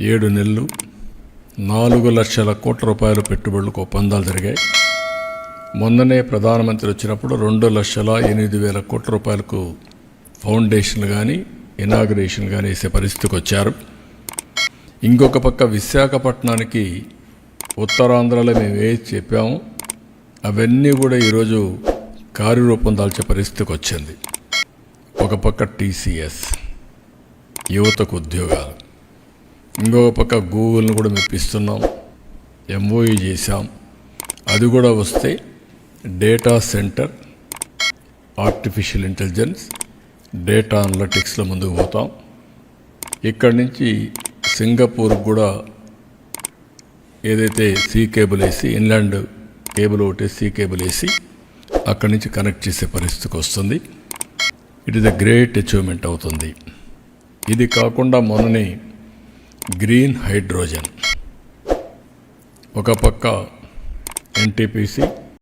7 నెలలు 4 లక్షల కోట్ల రూపాయల పెట్టుబడులకు ఒప్పందాలు జరిగాయి. మొన్ననే ప్రధానమంత్రి వచ్చినప్పుడు 2,08,000 కోట్ల రూపాయలకు ఫౌండేషన్లు కానీ ఇనాగరేషన్ కానీ వేసే పరిస్థితికి వచ్చారు. ఇంకొక పక్క విశాఖపట్నానికి ఉత్తరాంధ్రలో మేము వేసి చెప్పాము, అవన్నీ కూడా ఈరోజు కార్యరూపం దాల్చే పరిస్థితికి వచ్చింది. ఒక పక్క టీసీఎస్ యువతకు ఉద్యోగాలు, ఇంకొక పక్క గూగుల్ని కూడా మెప్పిస్తున్నాం, ఎంఓయూ చేశాం. అది కూడా వస్తే data centre, artificial intelligence, data అనలిటిక్స్లో ముందుకు పోతాం. ఇక్కడి నుంచి సింగపూర్కి కూడా ఏదైతే సీ కేబుల్ వేసి, ఇన్లాండ్ కేబుల్ ఒకటి సీ కేబుల్ వేసి అక్కడి నుంచి కనెక్ట్ చేసే పరిస్థితికి వస్తుంది. It is a great achievement అవుతుంది. ఇది కాకుండా మొన్ననే గ్రీన్ హైడ్రోజన్, ఒక పక్క ఎన్టీపీసీ